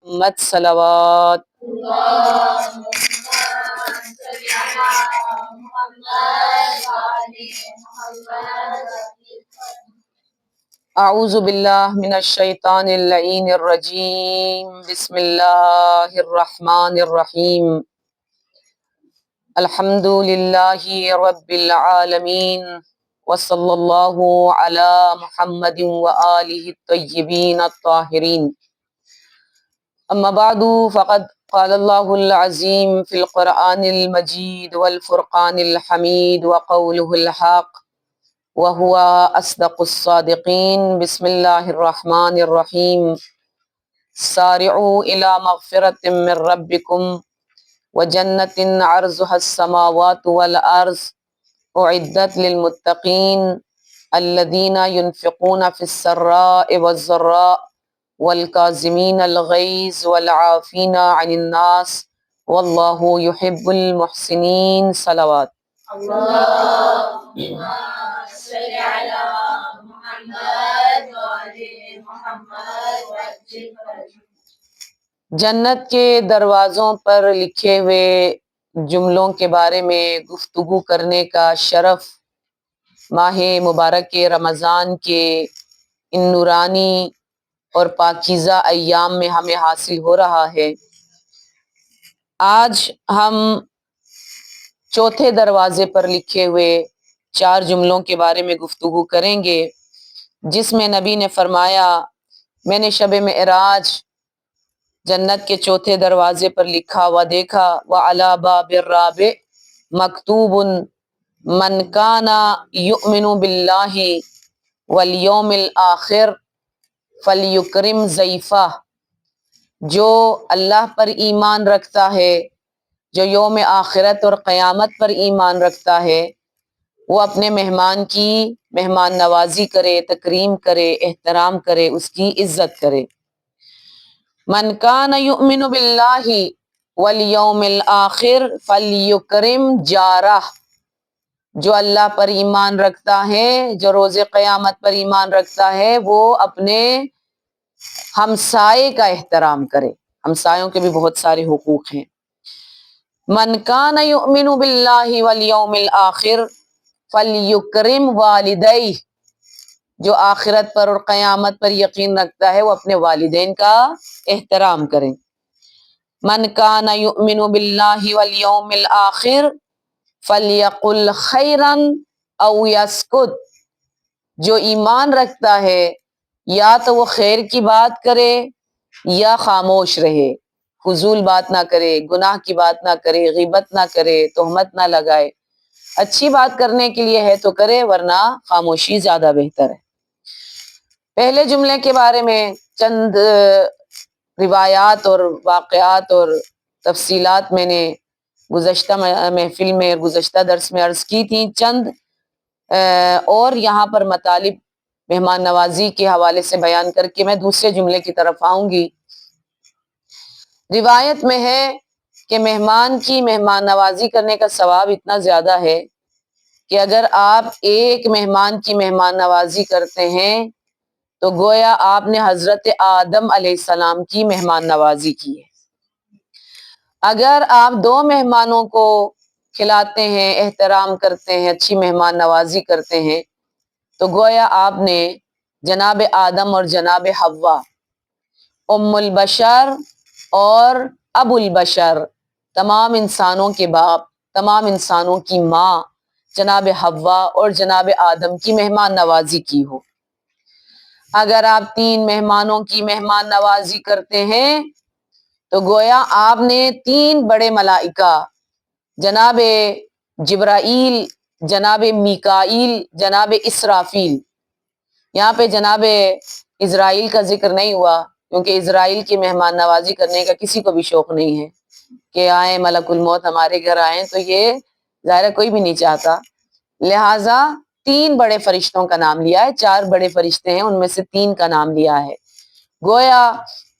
محمد صلوات۔ اعوذ باللہ من الشیطان اللعین الرجیم، بسم اللہ الرحمن الرحیم۔ الحمد للہ رب العالمین، وصلی اللہ علی محمد وآلہ الطیبین الطاہرین۔ اما بعد فقد قال اللہ العظیم فی القرآن المجید والفرقان الحمید وقولہ الحق وهو اصدق الصادقین۔ بسم اللہ الرحمن الرحیم۔ سارعوا الى مغفرۃ من ربکم وجنۃ عرضها السماوات والارض اعدت للمتقین الذین ينفقون في السراء والضراء والکاظمین الغیظ والعافین عن الناس واللہ یحب المحسنین۔ صلوات۔ جنت کے دروازوں پر لکھے ہوئے جملوں کے بارے میں گفتگو کرنے کا شرف ماہ مبارک رمضان کے ان نورانی اور پاکیزہ ایام میں ہمیں حاصل ہو رہا ہے۔ آج ہم چوتھے دروازے پر لکھے ہوئے 4 جملوں کے بارے میں گفتگو کریں گے، جس میں نبی نے فرمایا، میں نے شب معراج جنت کے چوتھے دروازے پر لکھا ہوا دیکھا، وعلی باب الرابع مکتوب من کان یؤمن باللہ والیوم الآخر فلیکرم ضیفہ۔ جو اللہ پر ایمان رکھتا ہے، جو یوم آخرت اور قیامت پر ایمان رکھتا ہے، وہ اپنے مہمان کی مہمان نوازی کرے، تکریم کرے، احترام کرے، اس کی عزت کرے۔ من کان یؤمن باللہ والیوم الآخر فلیکرم جارہ۔ جو اللہ پر ایمان رکھتا ہے، جو روز قیامت پر ایمان رکھتا ہے، وہ اپنے ہمسائے کا احترام کرے۔ ہمسایوں کے بھی بہت سارے حقوق ہیں۔ من کان یؤمن باللہ والیوم الآخر فلیکرم والدیہ۔ جو آخرت پر اور قیامت پر یقین رکھتا ہے، وہ اپنے والدین کا احترام کرے۔ من کان یؤمن باللہ والیوم الآخر فلیقل خیرا او یسکت۔ جو ایمان رکھتا ہے، یا تو وہ خیر کی بات کرے یا خاموش رہے، فضول بات نہ کرے، گناہ کی بات نہ کرے، غیبت نہ کرے، تہمت نہ لگائے۔ اچھی بات کرنے کے لیے ہے تو کرے، ورنہ خاموشی زیادہ بہتر ہے۔ پہلے جملے کے بارے میں چند روایات اور واقعات اور تفصیلات میں نے گزشتہ محفل میں، گزشتہ درس میں عرض کی تھی چند، اور یہاں پر مطالب مہمان نوازی کے حوالے سے بیان کر کے میں دوسرے جملے کی طرف آؤں گی۔ روایت میں ہے کہ مہمان کی مہمان نوازی کرنے کا ثواب اتنا زیادہ ہے کہ اگر آپ ایک مہمان کی مہمان نوازی کرتے ہیں تو گویا آپ نے حضرت آدم علیہ السلام کی مہمان نوازی کی ہے۔ اگر آپ 2 مہمانوں کو کھلاتے ہیں، احترام کرتے ہیں، اچھی مہمان نوازی کرتے ہیں، تو گویا آپ نے جناب آدم اور جناب حوا، ام البشر اور ابو البشر، تمام انسانوں کے باپ، تمام انسانوں کی ماں جناب حوا اور جناب آدم کی مہمان نوازی کی ہو۔ اگر آپ 3 مہمانوں کی مہمان نوازی کرتے ہیں تو گویا آپ نے 3 بڑے ملائکہ، جناب جبرائیل، جناب میکائیل، جناب اسرافیل، یہاں پہ جناب اسرائیل کا ذکر نہیں ہوا کیونکہ اسرائیل کی مہمان نوازی کرنے کا کسی کو بھی شوق نہیں ہے کہ آئیں ملک الموت ہمارے گھر آئیں، تو یہ ظاہر کوئی بھی نہیں چاہتا، لہٰذا 3 بڑے فرشتوں کا نام لیا ہے۔ 4 بڑے فرشتے ہیں، ان میں سے 3 کا نام لیا ہے۔ گویا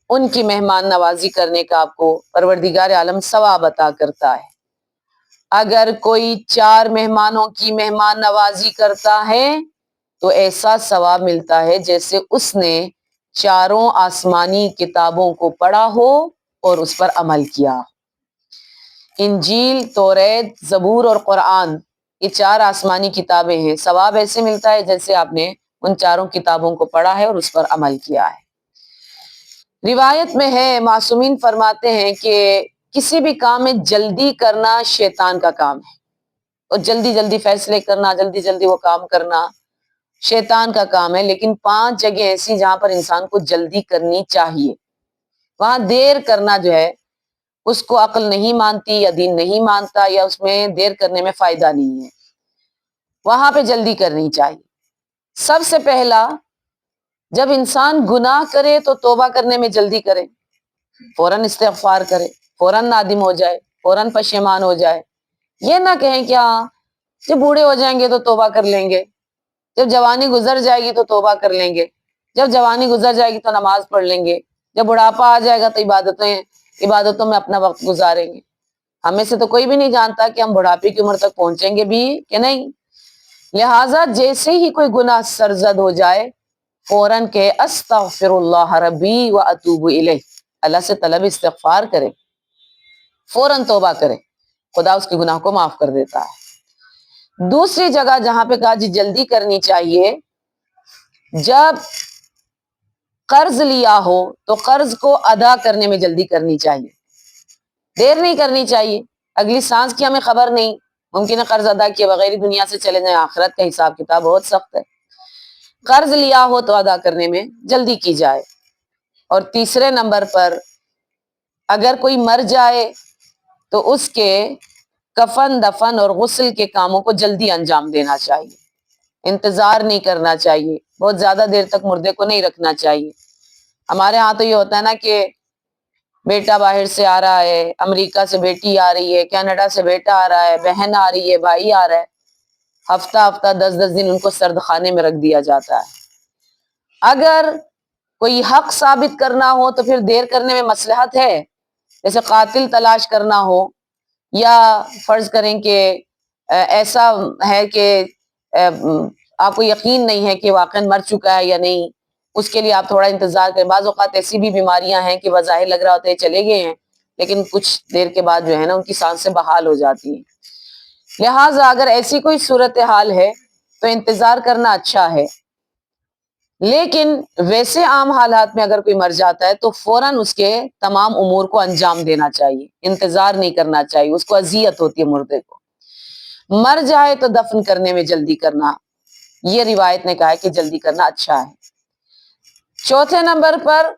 ان کی مہمان نوازی کرنے کا آپ کو پروردگار عالم ثواب عطا کرتا ہے۔ اگر کوئی 4 مہمانوں کی مہمان نوازی کرتا ہے تو ایسا ثواب ملتا ہے جیسے اس نے چاروں آسمانی کتابوں کو پڑھا ہو اور اس پر عمل کیا۔ انجیل، توریت، زبور اور قرآن، یہ چار آسمانی کتابیں ہیں۔ ثواب ایسے ملتا ہے جیسے آپ نے ان چاروں کتابوں کو پڑھا ہے اور اس پر عمل کیا ہے۔ روایت میں ہے، معصومین فرماتے ہیں کہ کسی بھی کام میں جلدی کرنا شیطان کا کام ہے، اور جلدی جلدی فیصلے کرنا، جلدی جلدی وہ کام کرنا شیطان کا کام ہے۔ لیکن 5 جگہ ایسی جہاں پر انسان کو جلدی کرنی چاہیے، وہاں دیر کرنا جو ہے اس کو عقل نہیں مانتی یا دین نہیں مانتا، یا اس میں دیر کرنے میں فائدہ نہیں ہے، وہاں پہ جلدی کرنی چاہیے۔ سب سے پہلا، جب انسان گناہ کرے تو توبہ کرنے میں جلدی کرے، فوراً استغفار کرے، فوراً نادم ہو جائے، فوراً پشیمان ہو جائے۔ یہ نہ کہیں کہ ہاں جب بوڑھے ہو جائیں گے تو توبہ کر لیں گے، جب جوانی گزر جائے گی تو توبہ کر لیں گے، جب جوانی گزر جائے گی تو نماز پڑھ لیں گے، جب بڑھاپا آ جائے گا تو عبادتوں میں اپنا وقت گزاریں گے۔ ہمیں سے تو کوئی بھی نہیں جانتا کہ ہم بڑھاپے کی عمر تک پہنچیں گے بھی کہ نہیں۔ لہٰذا جیسے ہی کوئی گناہ سرزد ہو جائے، فوراً کہ استغفر اللہ ربی و اتوب الیہ، اللہ سے طلب استغفار کرے، فوراً توبہ کرے، خدا اس کے گناہ کو معاف کر دیتا ہے۔ دوسری جگہ جہاں پہ کہا جی جلدی کرنی چاہیے، جب قرض لیا ہو تو قرض کو ادا کرنے میں جلدی کرنی چاہیے، دیر نہیں کرنی چاہیے۔ اگلی سانس کی ہمیں خبر نہیں، ممکن ہے قرض ادا کیے بغیر ہی دنیا سے چلے جائیں، آخرت کا حساب کتاب بہت سخت ہے۔ قرض لیا ہو تو ادا کرنے میں جلدی کی جائے۔ اور تیسرے نمبر پر، اگر کوئی مر جائے تو اس کے کفن، دفن اور غسل کے کاموں کو جلدی انجام دینا چاہیے، انتظار نہیں کرنا چاہیے، بہت زیادہ دیر تک مردے کو نہیں رکھنا چاہیے۔ ہمارے ہاں تو یہ ہوتا ہے نا کہ بیٹا باہر سے آ رہا ہے، امریکہ سے بیٹی آ رہی ہے، کینیڈا سے بیٹا آ رہا ہے، بہن آ رہی ہے، بھائی آ رہا ہے، ہفتہ ہفتہ 10 دن ان کو سرد خانے میں رکھ دیا جاتا ہے۔ اگر کوئی حق ثابت کرنا ہو تو پھر دیر کرنے میں مصلحت ہے، جیسے قاتل تلاش کرنا ہو، یا فرض کریں کہ ایسا ہے کہ آپ کو یقین نہیں ہے کہ واقعا مر چکا ہے یا نہیں، اس کے لیے آپ تھوڑا انتظار کریں۔ بعض اوقات ایسی بھی بیماریاں ہیں کہ بظاہر لگ رہا ہوتا ہے چلے گئے ہیں، لیکن کچھ دیر کے بعد جو ہے نا ان کی سانسیں بحال ہو جاتی ہیں۔ لہٰذا اگر ایسی کوئی صورتحال ہے تو انتظار کرنا اچھا ہے، لیکن ویسے عام حالات میں اگر کوئی مر جاتا ہے تو فوراً اس کے تمام امور کو انجام دینا چاہیے، انتظار نہیں کرنا چاہیے، اس کو اذیت ہوتی ہے مردے کو۔ مر جائے تو دفن کرنے میں جلدی کرنا، یہ روایت نے کہا ہے کہ جلدی کرنا اچھا ہے۔ چوتھے نمبر پر،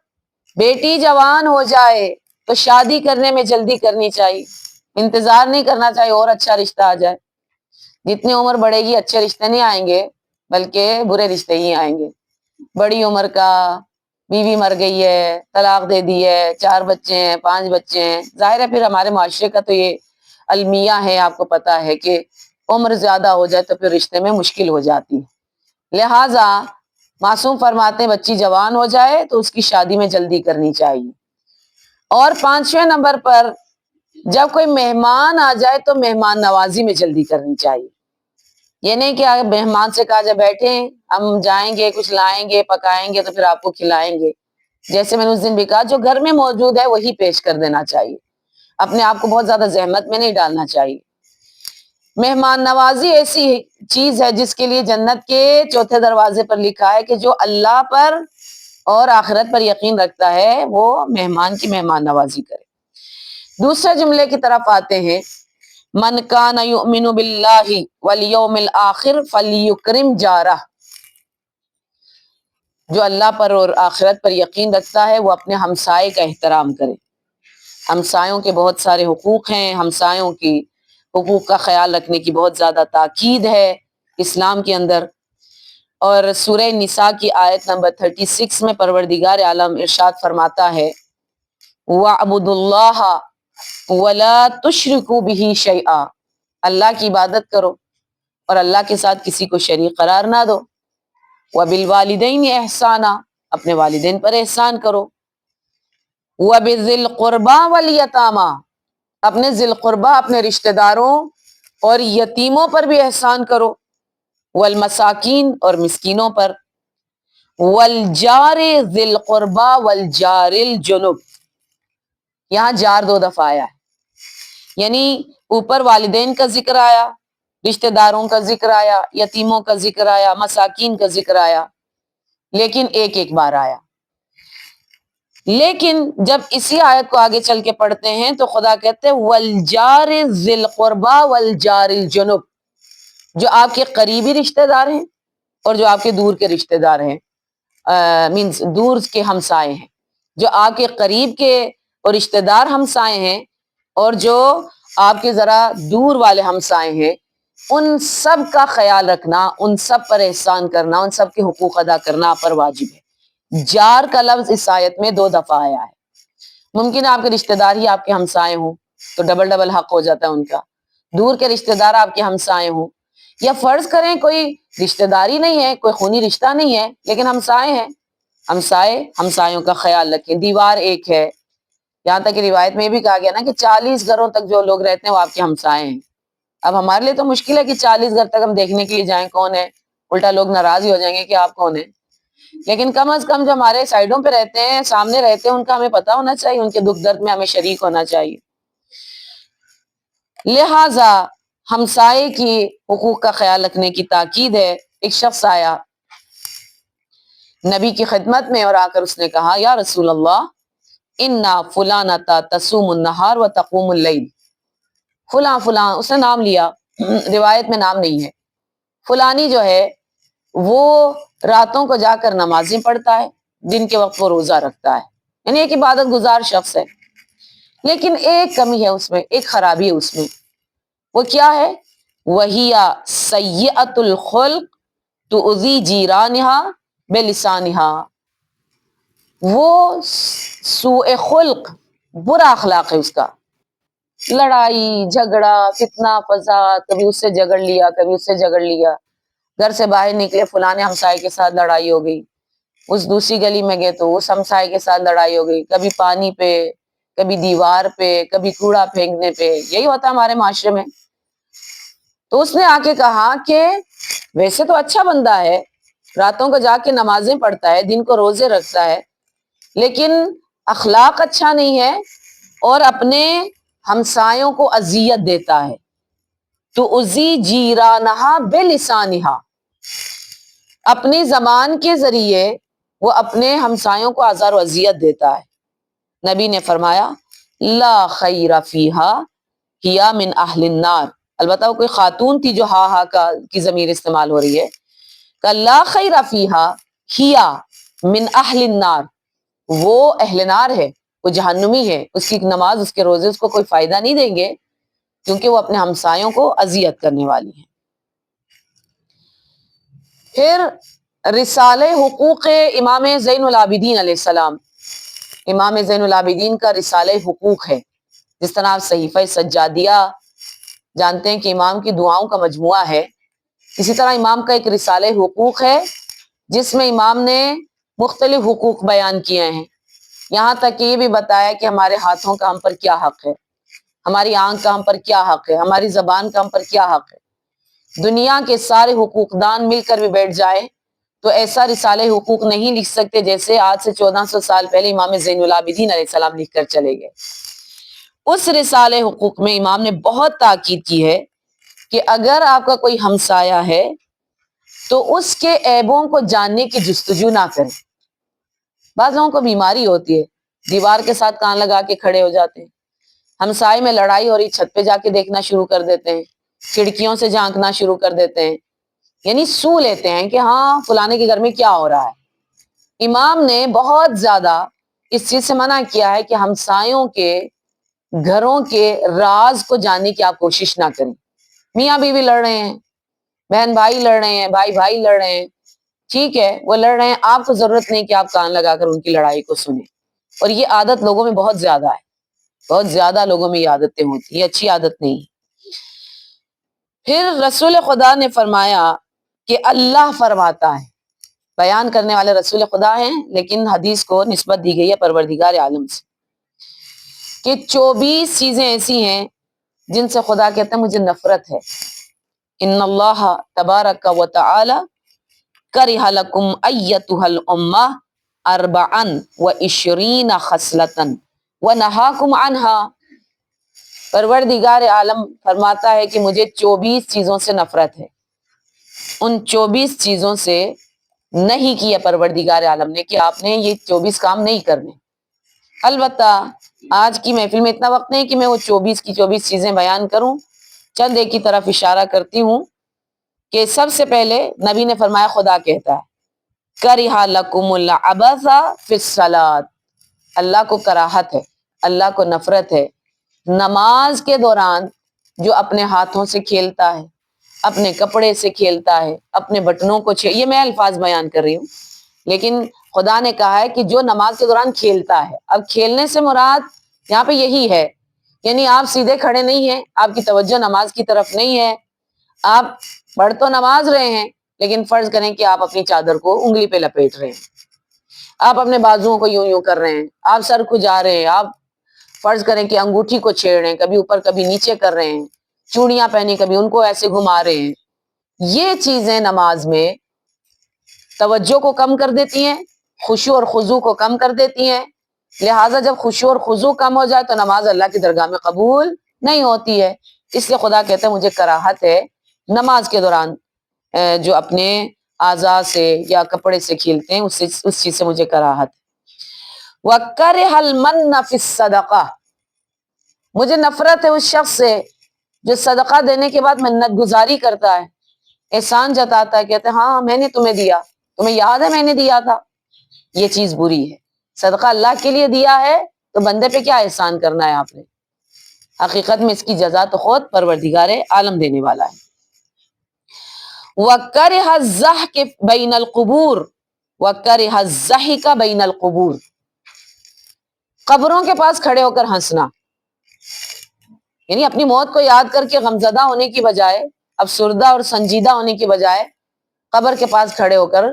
بیٹی جوان ہو جائے تو شادی کرنے میں جلدی کرنی چاہیے، انتظار نہیں کرنا چاہیے اور اچھا رشتہ آ جائے۔ جتنی عمر بڑھے گی اچھے رشتے نہیں آئیں گے، بلکہ برے رشتے ہی آئیں گے۔ بڑی عمر کا، بیوی مر گئی ہے، طلاق دے دی ہے، 4 بچے ہیں، 5 بچے ہیں، ظاہر ہے پھر ہمارے معاشرے کا تو یہ المیہ ہے، آپ کو پتا ہے کہ عمر زیادہ ہو جائے تو پھر رشتے میں مشکل ہو جاتی ہے۔ لہٰذا معصوم فرماتے ہیں بچی جوان ہو جائے تو اس کی شادی میں جلدی کرنی چاہیے۔ اور 5ویں نمبر پر، جب کوئی مہمان آ جائے تو مہمان نوازی میں جلدی کرنی چاہیے۔ یہ نہیں کہ اگر مہمان سے کہا جائے بیٹھیں، ہم جائیں گے، کچھ لائیں گے، پکائیں گے تو پھر آپ کو کھلائیں گے۔ جیسے میں نے اس دن بھی کہا، جو گھر میں موجود ہے وہی پیش کر دینا چاہیے، اپنے آپ کو بہت زیادہ زحمت میں نہیں ڈالنا چاہیے۔ مہمان نوازی ایسی چیز ہے جس کے لیے جنت کے 4تھے دروازے پر لکھا ہے کہ جو اللہ پر اور آخرت پر یقین رکھتا ہے وہ مہمان کی مہمان نوازی کرے۔ دوسرے جملے کی طرف آتے ہیں، من کان یؤمن باللہ والیوم الآخر فلیکرم جارہ، جو اللہ پر اور آخرت پر یقین رکھتا ہے وہ اپنے ہمسائے کا احترام کرے۔ ہمسایوں کے بہت سارے حقوق ہیں، ہمسایوں کی حقوق کا خیال رکھنے کی بہت زیادہ تاکید ہے اسلام کے اندر۔ اور سورہ نساء کی آیت نمبر 36 میں پروردگار عالم ارشاد فرماتا ہے، وَاعْبُدُوا اللَّهَ وَلَا تُشْرِكُوا بِهِ شَيْئًا، اللہ کی عبادت کرو اور اللہ کے ساتھ کسی کو شریک قرار نہ دو۔ وَبِالْوَالِدَيْنِ إِحْسَانًا، اپنے والدین پر احسان کرو۔ وَبِذِي الْقُرْبَى وَالْيَتَامَى، اپنے ذی القربہ، اپنے رشتہ داروں اور یتیموں پر بھی احسان کرو۔ والمساکین، اور مسکینوں پر۔ والجار ذی القربا والجار الجنب، یہاں جار 2 دفعہ آیا ہے، یعنی اوپر والدین کا ذکر آیا، رشتہ داروں کا ذکر آیا، یتیموں کا ذکر آیا، مساکین کا ذکر آیا، لیکن ایک بار آیا۔ لیکن جب اسی آیت کو آگے چل کے پڑھتے ہیں تو خدا کہتے ہیں والجار ذی القربا والجار الجنب، جو آپ کے قریبی رشتہ دار ہیں اور جو آپ کے دور کے رشتہ دار ہیں، مینس دور کے ہمسائے ہیں، جو آپ کے قریب کے اور رشتہ دار ہمسائے ہیں اور جو آپ کے ذرا دور والے ہمسائے ہیں، ان سب کا خیال رکھنا، ان سب پر احسان کرنا، ان سب کے حقوق ادا کرنا آپ پر واجب ہے۔ جار کا لفظ اس آیت میں 2 دفعہ آیا ہے۔ ممکن ہے آپ کے رشتہ دار ہی آپ کے ہمسائے ہوں تو ڈبل حق ہو جاتا ہے ان کا، دور کے رشتہ دار آپ کے ہمسائے ہوں، یا فرض کریں کوئی رشتہ داری نہیں ہے، کوئی خونی رشتہ نہیں ہے لیکن ہمسائے ہیں، ہمسایوں کا خیال رکھیں۔ دیوار ایک ہے، یہاں تک کہ روایت میں یہ بھی کہا گیا نا کہ 40 گھروں تک جو لوگ رہتے ہیں وہ آپ کے ہمسائے ہیں۔ اب ہمارے لیے تو مشکل ہے کہ 40 گھر تک ہم دیکھنے کے لیے جائیں کون ہے، الٹا لوگ ناراض ہی ہو جائیں گے کہ آپ کون ہیں، لیکن کم از کم جو ہمارے سائڈوں پہ رہتے ہیں، سامنے رہتے ہیں، ان کا ہمیں پتہ ہونا چاہیے، ان کے دکھ درد میں ہمیں شریک ہونا چاہیے۔ لہٰذا ہمسائے کی حقوق کا خیال رکھنے کی تاکید ہے۔ ایک شخص آیا نبی کی خدمت میں اور آ کر اس نے کہا یا رسول اللہ انا فلانتا تصوم النہار و تقوم اللیل، فلاں اس نے نام لیا، روایت میں نام نہیں ہے، فلانی جو ہے وہ راتوں کو جا کر نمازیں پڑھتا ہے، دن کے وقت وہ روزہ رکھتا ہے، یعنی ایک عبادت گزار شخص ہے، لیکن ایک کمی ہے اس میں، ایک خرابی ہے اس میں، وہ کیا ہے؟ وَهِيَ سَيِّئَةُ الْخُلْقِ تُؤْذِي جِيرَانِهَا بِلِسَانِهَا، وہ سوء خلق، برا اخلاق ہے اس کا، لڑائی جھگڑا فتنہ فساد، کبھی اس سے جھگڑ لیا کبھی اس سے جھگڑ لیا، گھر سے باہر نکلے فلانے ہمسائے کے ساتھ لڑائی ہو گئی، اس دوسری گلی میں گئے تو اس ہمسائے کے ساتھ لڑائی ہو گئی، کبھی پانی پہ کبھی دیوار پہ کبھی کوڑا پھینکنے پہ، یہی ہوتا ہمارے معاشرے میں۔ تو اس نے آ کے کہا کہ ویسے تو اچھا بندہ ہے، راتوں کو جا کے نمازیں پڑھتا ہے، دن کو روزے رکھتا ہے، لیکن اخلاق اچھا نہیں ہے اور اپنے ہمسایوں کو اذیت دیتا ہے۔ تو اذی جیرانہا بلسانہا، اپنی زبان کے ذریعے وہ اپنے ہمسایوں کو آزار و اذیت دیتا ہے۔ نبی نے فرمایا لا خیر فیہا ہی من اہل النار، البتہ وہ کوئی خاتون تھی جو ہا کی ضمیر استعمال ہو رہی ہے، کہ لا خیر فیہا ہی من اہل النار، وہ اہل نار ہے، وہ جہنمی ہے، اس کی نماز اس کے روزے اس کو کوئی فائدہ نہیں دیں گے کیونکہ وہ اپنے ہمسایوں کو اذیت کرنے والی ہیں۔ پھر رسالہ حقوق امام زین العابدین علیہ السلام، امام زین العابدین کا رسالہ حقوق ہے، جس طرح آپ صحیفہ سجادیہ جانتے ہیں کہ امام کی دعاؤں کا مجموعہ ہے، اسی طرح امام کا ایک رسالہ حقوق ہے جس میں امام نے مختلف حقوق بیان کیے ہیں، یہاں تک کہ یہ بھی بتایا کہ ہمارے ہاتھوں کا ہم پر کیا حق ہے، ہماری آنکھ کا ہم پر کیا حق ہے، ہماری زبان کا ہم پر کیا حق ہے۔ دنیا کے سارے حقوق دان مل کر بھی بیٹھ جائے تو ایسا رسالہ حقوق نہیں لکھ سکتے جیسے آج سے 1400 سال پہلے امام زین العابدین علیہ السلام لکھ کر چلے گئے۔ اس رسالہ حقوق میں امام نے بہت تاکید کی ہے کہ اگر آپ کا کوئی ہمسایہ ہے تو اس کے عیبوں کو جاننے کی جستجو نہ کریں۔ بعض لوگوں کو بیماری ہوتی ہے، دیوار کے ساتھ کان لگا کے کھڑے ہو جاتے ہیں، ہمسائے میں لڑائی ہو رہی چھت پہ جا کے دیکھنا شروع کر دیتے ہیں، کھڑکیوں سے جھانکنا شروع کر دیتے ہیں، یعنی سو لیتے ہیں کہ ہاں فلانے کے گھر میں کیا ہو رہا ہے۔ امام نے بہت زیادہ اس چیز سے منع کیا ہے کہ ہمسایوں کے گھروں کے راز کو جاننے کی آپ کوشش نہ کریں۔ میاں بیوی لڑ رہے ہیں، بہن بھائی لڑ رہے ہیں، بھائی بھائی لڑ رہے ہیں، ٹھیک ہے وہ لڑ رہے ہیں، آپ کو ضرورت نہیں کہ آپ کان لگا کر ان کی لڑائی کو سنیں، اور یہ عادت لوگوں میں بہت زیادہ ہے، بہت زیادہ لوگوں میں یہ عادتیں ہوتی ہیں، یہ اچھی عادت نہیں۔ پھر رسول خدا نے فرمایا کہ اللہ فرماتا ہے، بیان کرنے والے رسول خدا ہیں لیکن حدیث کو نسبت دی گئی ہے پروردگار عالم سے، کہ 24 چیزیں ایسی ہیں جن سے خدا کہتا ہے مجھے نفرت ہے۔ ان اللہ تبارک و تعالی کرہ لکم ایتھا الامہ اربعا وعشرین خصلۃ ونہاکم عنہا، پروردگار عالم فرماتا ہے کہ مجھے 24 چیزوں سے نفرت ہے، ان 24 چیزوں سے نہیں کیا پروردگار عالم نے کہ آپ نے یہ 24 کام نہیں کرنے۔ البتہ آج کی محفل میں اتنا وقت نہیں کہ میں وہ 24 کی 24 چیزیں بیان کروں، چند ایک کی طرف اشارہ کرتی ہوں کہ سب سے پہلے نبی نے فرمایا، خدا کہتا ہے کرہ لکم العبث فی الصلاۃ، اللہ کو کراہت ہے، اللہ کو نفرت ہے نماز کے دوران جو اپنے ہاتھوں سے کھیلتا ہے، اپنے کپڑے سے کھیلتا ہے، اپنے بٹنوں کو یہ میں الفاظ بیان کر رہی ہوں، لیکن خدا نے کہا ہے کہ جو نماز کے دوران کھیلتا ہے۔ اب کھیلنے سے مراد یہاں پہ یہی ہے، یعنی آپ سیدھے کھڑے نہیں ہیں، آپ کی توجہ نماز کی طرف نہیں ہے، آپ پڑھ تو نماز رہے ہیں لیکن فرض کریں کہ آپ اپنی چادر کو انگلی پہ لپیٹ رہے ہیں، آپ اپنے بازوؤں کو یوں یوں کر رہے ہیں، آپ سر کھجا رہے ہیں، آپ فرض کریں کہ انگوٹھی کو چھیڑ رہے ہیں، کبھی اوپر کبھی نیچے کر رہے ہیں، چوڑیاں پہنی کبھی ان کو ایسے گھما رہے ہیں، یہ چیزیں نماز میں توجہ کو کم کر دیتی ہیں، خشوع اور خضوع کو کم کر دیتی ہیں، لہٰذا جب خشوع اور خضوع کم ہو جائے تو نماز اللہ کی درگاہ میں قبول نہیں ہوتی ہے۔ اس لیے خدا کہتا ہے مجھے کراہت ہے نماز کے دوران جو اپنے اعضاء سے یا کپڑے سے کھیلتے ہیں اس چیز سے مجھے کراہت۔ وَكَرِهَ الْمَنَّ فِي الصَّدَقَةِ، مجھے نفرت ہے اس شخص سے جو صدقہ دینے کے بعد منت گزاری کرتا ہے، احسان جتاتا ہے، کہتا ہے ہاں میں نے تمہیں دیا، تمہیں یاد ہے میں نے دیا تھا، یہ چیز بری ہے۔ صدقہ اللہ کے لیے دیا ہے تو بندے پہ کیا احسان کرنا ہے آپ نے، حقیقت میں اس کی جزا تو خود پروردگار عالم دینے والا ہے۔ وَكَرِهَ الزَّحْكَ بَيْنَ الْقُبُورِ وَكَرِهَ الزَّحِكَ بَيْنَ الْقُبُورِ، قبروں کے پاس کھڑے ہو کر ہنسنا، یعنی اپنی موت کو یاد کر کے غمزدہ ہونے کی بجائے، افسردہ اور سنجیدہ ہونے کی بجائے قبر کے پاس کھڑے ہو کر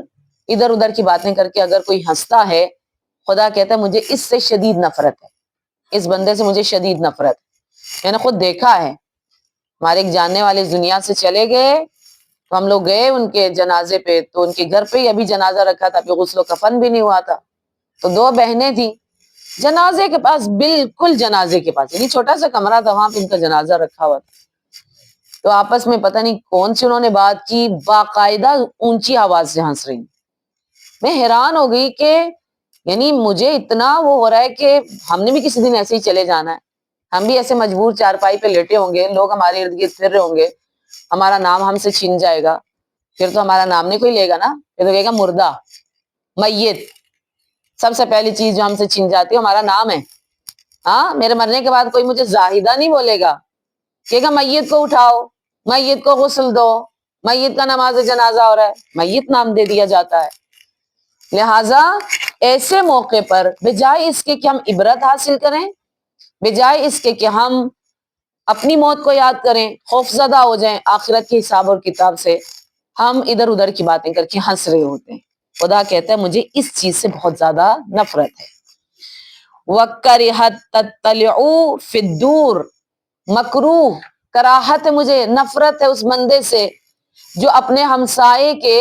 ادھر ادھر کی باتیں کر کے اگر کوئی ہنستا ہے، خدا کہتا ہے مجھے اس سے شدید نفرت ہے، اس بندے سے مجھے شدید نفرت ہے۔ میں نے خود دیکھا ہے، ہمارے ایک جاننے والے اس دنیا سے چلے گئے تو ہم لوگ گئے ان کے جنازے پہ، تو ان کے گھر پہ ہی ابھی جنازہ رکھا تھا، ابھی غسل و کفن بھی نہیں ہوا تھا، تو 2 بہنیں تھیں جنازے کے پاس، بالکل جنازے کے پاس، یعنی چھوٹا سا کمرہ تھا وہاں پہ ان کا جنازہ رکھا ہوا تھا، تو آپس میں پتہ نہیں کون سی انہوں نے بات کی، باقاعدہ اونچی آواز سے ہنس رہی۔ میں حیران ہو گئی کہ یعنی مجھے اتنا وہ ہو رہا ہے کہ ہم نے بھی کسی دن ایسے ہی چلے جانا ہے، ہم بھی ایسے مجبور چارپائی پہ لیٹے ہوں گے، لوگ ہمارے ارد گرد پھر رہے ہوں گے، ہمارا نام ہم سے چھین جائے گا، پھر تو ہمارا نام نہیں کوئی لے گا نا، پھر تو کہے گا مردہ، میت، سب سے پہلی چیز جو ہم سے چھین جاتی ہے ہمارا نام ہے۔ ہاں، میرے مرنے کے بعد کوئی مجھے زاہدہ نہیں بولے گا، کہے گا میت کو اٹھاؤ، میت کو غسل دو، میت کا نماز جنازہ ہو رہا ہے، میت نام دے دیا جاتا ہے۔ لہٰذا ایسے موقع پر بجائے اس کے کہ ہم عبرت حاصل کریں، بجائے اس کے کہ ہم اپنی موت کو یاد کریں، خوفزدہ ہو جائیں آخرت کے حساب اور کتاب سے، ہم ادھر ادھر کی باتیں کر کے ہنس رہے ہوتے ہیں۔ خدا کہتا ہے مجھے اس چیز سے بہت زیادہ نفرت ہے۔ وَكَرِهَ التَّطَّلُعُ فِي الدُّورِ، مکروہ، کراہت ہے مجھے، نفرت ہے اس بندے سے جو اپنے ہمسائے کے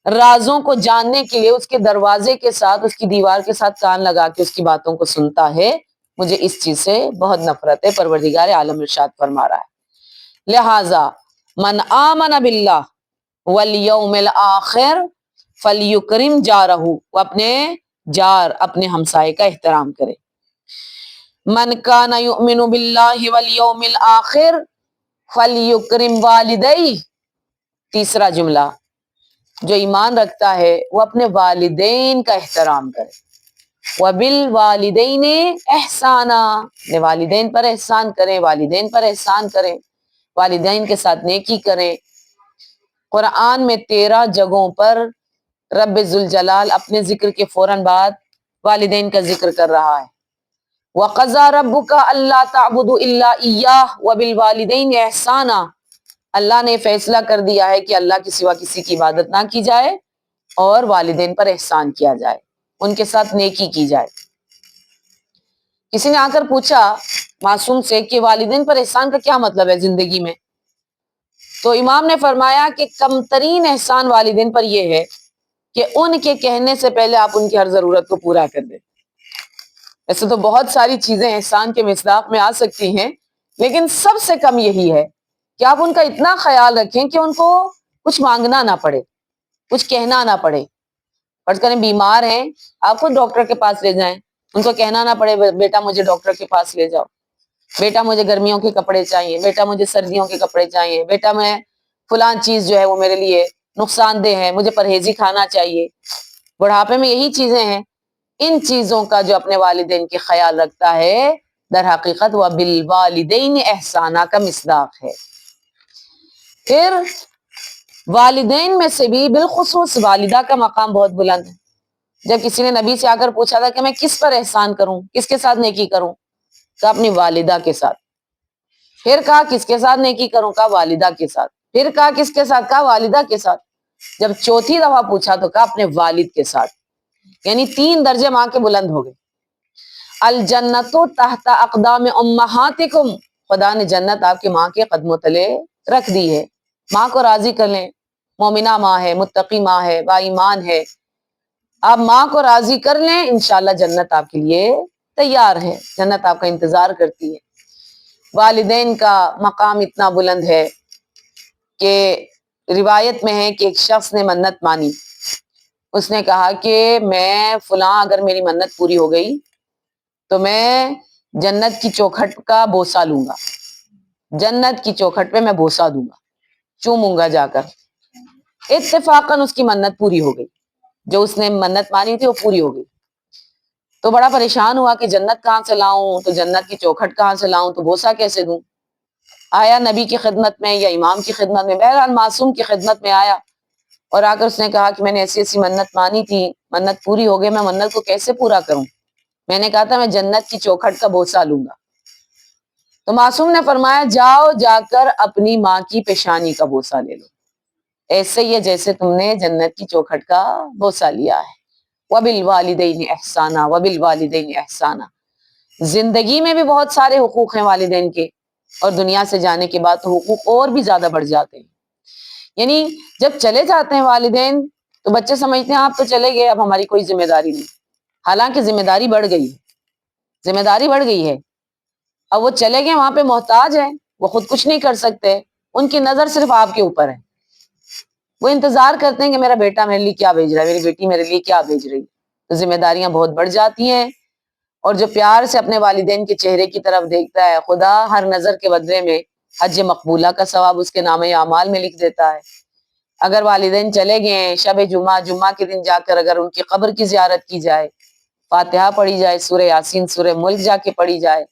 رازوں کو جاننے کے لیے اس کے دروازے کے ساتھ، اس کی دیوار کے ساتھ کان لگا کے اس کی باتوں کو سنتا ہے، مجھے اس چیز سے بہت نفرت ہے، پروردگار عالم ارشاد فرما رہا ہے۔ لہٰذا من آمن باللہ والیوم الآخر فلیکرم جارہ، وہ اپنے جار، اپنے ہمسائے کا احترام کرے۔ من کان یؤمن باللہ والیوم الآخر فلیکرم والدیہ، تیسرا جملہ، جو ایمان رکھتا ہے وہ اپنے والدین کا احترام کرے۔ وَبِالْوَالِدَيْنِ احسانا، اپنے والدین پر احسان کریں، والدین پر احسان کریں، والدین کے ساتھ نیکی کریں۔ قرآن میں 13 جگہوں پر رب ذوالجلال اپنے ذکر کے فوراً بعد والدین کا ذکر کر رہا ہے۔ وَقَضَىٰ رَبُّكَ أَلَّا تَعْبُدُوا إِلَّا إِيَّاهُ وَبِالْوَالِدَيْنِ احسانا، اللہ نے فیصلہ کر دیا ہے کہ اللہ کے سوا کسی کی عبادت نہ کی جائے اور والدین پر احسان کیا جائے، ان کے ساتھ نیکی کی جائے۔ کسی نے آ کر پوچھا معصوم سے کہ والدین پر احسان کا کیا مطلب ہے زندگی میں؟ تو امام نے فرمایا کہ کم ترین احسان والدین پر یہ ہے کہ ان کے کہنے سے پہلے آپ ان کی ہر ضرورت کو پورا کر دیں. ایسے تو بہت ساری چیزیں احسان کے مصداق میں آ سکتی ہیں، لیکن سب سے کم یہی ہے کہ آپ ان کا اتنا خیال رکھیں کہ ان کو کچھ مانگنا نہ پڑے، کچھ کہنا نہ پڑے. فرض کریں بیمار ہیں، آپ خود ڈاکٹر کے پاس لے جائیں، ان کو کہنا نہ پڑے بیٹا مجھے ڈاکٹر کے پاس لے جاؤ، بیٹا مجھے گرمیوں کے کپڑے چاہیے، بیٹا مجھے سردیوں کے کپڑے چاہیے، بیٹا میں فلاں چیز جو ہے وہ میرے لیے نقصان دہ ہے، مجھے پرہیزی کھانا چاہیے. بڑھاپے میں یہی چیزیں ہیں. ان چیزوں کا جو اپنے والدین کے خیال رکھتا ہے در حقیقت وہ بالوالدین احسانہ کا مصداق ہے. پھر والدین میں سے بھی بالخصوص والدہ کا مقام بہت بلند ہے. جب کسی نے نبی سے آ کر پوچھا تھا کہ میں کس پر احسان کروں، کس کے ساتھ نیکی کروں، کہا اپنی والدہ کے ساتھ. پھر کہا کس کے ساتھ نیکی کروں، کہا والدہ کے ساتھ. پھر کہا کس کے ساتھ، کہا والدہ کے ساتھ. جب چوتھی دفعہ پوچھا تو کہا اپنے والد کے ساتھ. یعنی 3 درجے ماں کے بلند ہو گئے. الجنت تحت اقدام امہاتکم، خدا نے جنت آپ کی ماں کے قدموں تلے رکھ دی ہے. ماں کو راضی کر لیں، مومنہ ماں ہے، متقی ماں ہے، با ایمان ہے، آپ ماں کو راضی کر لیں، انشاءاللہ جنت آپ کے لیے تیار ہے، جنت آپ کا انتظار کرتی ہے. والدین کا مقام اتنا بلند ہے کہ روایت میں ہے کہ ایک شخص نے منت مانی. اس نے کہا کہ میں فلاں اگر میری منت پوری ہو گئی تو میں جنت کی چوکھٹ کا بوسہ لوں گا، جنت کی چوکھٹ پہ میں بوسہ دوں گا، چوموں گا جا کر. اتفاقاً اس کی منت پوری ہو گئی، جو اس نے منت مانی تھی وہ پوری ہو گئی. تو بڑا پریشان ہوا کہ جنت کہاں سے لاؤں، تو جنت کی چوکھٹ کہاں سے لاؤں، تو بوسہ کیسے دوں. آیا نبی کی خدمت میں یا امام کی خدمت میں، بہرحال معصوم کی خدمت میں آیا اور آ کر اس نے کہا کہ میں نے ایسی ایسی منت مانی تھی، منت پوری ہو گئی، میں منت کو کیسے پورا کروں. میں نے کہا تھا میں جنت کی چوکھٹ کا بوسہ لوں گا. تو معصوم نے فرمایا جاؤ جا کر اپنی ماں کی پیشانی کا بوسہ لے لو، ایسے ہی ہے جیسے تم نے جنت کی چوکھٹ کا بوسہ لیا ہے. وبالوالدین احسانہ، وبالوالدین احسانہ. زندگی میں بھی بہت سارے حقوق ہیں والدین کے، اور دنیا سے جانے کے بعد تو حقوق اور بھی زیادہ بڑھ جاتے ہیں. یعنی جب چلے جاتے ہیں والدین تو بچے سمجھتے ہیں آپ تو چلے گئے، اب ہماری کوئی ذمہ داری نہیں. حالانکہ ذمہ داری بڑھ گئی ہے، ذمہ داری بڑھ گئی ہے. اب وہ چلے گئے، وہاں پہ محتاج ہیں، وہ خود کچھ نہیں کر سکتے، ان کی نظر صرف آپ کے اوپر ہے. وہ انتظار کرتے ہیں کہ میرا بیٹا میرے لیے کیا بھیج رہا ہے، میری بیٹی میرے لیے کیا بھیج رہی ہے. تو ذمہ داریاں بہت بڑھ جاتی ہیں. اور جو پیار سے اپنے والدین کے چہرے کی طرف دیکھتا ہے، خدا ہر نظر کے بدلے میں حج مقبولہ کا ثواب اس کے نامہ اعمال میں لکھ دیتا ہے. اگر والدین چلے گئے، شب جمعہ کے دن جا کر اگر ان کی قبر کی زیارت کی جائے، فاتحہ پڑھی جائے، سورہ یاسین، سورہ ملک جا کے پڑھی جائے،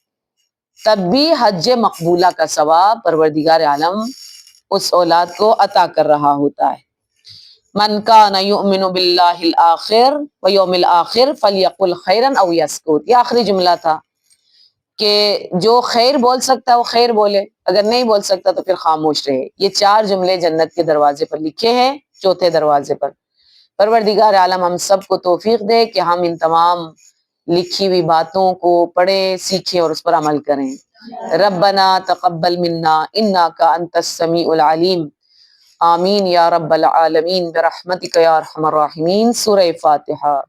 تب بھی حج مقبولہ کا ثواب پروردگار عالم اس اولاد کو عطا کر رہا ہوتا ہے. من کان یؤمن باللہ الآخر ویوم الآخر فلیقل خیرا او یسکت. یہ آخری جملہ تھا کہ جو خیر بول سکتا ہے وہ خیر بولے، اگر نہیں بول سکتا تو پھر خاموش رہے. یہ 4 جملے جنت کے دروازے پر لکھے ہیں، چوتھے دروازے پر. پروردگار عالم ہم سب کو توفیق دے کہ ہم ان تمام لکھی ہوئی باتوں کو پڑھیں، سیکھیں اور اس پر عمل کریں. ربنا تقبل منا انک انت السمیع العلیم. آمین یا رب العالمین برحمتک یا ارحم الراحمین. سورہ فاتحہ.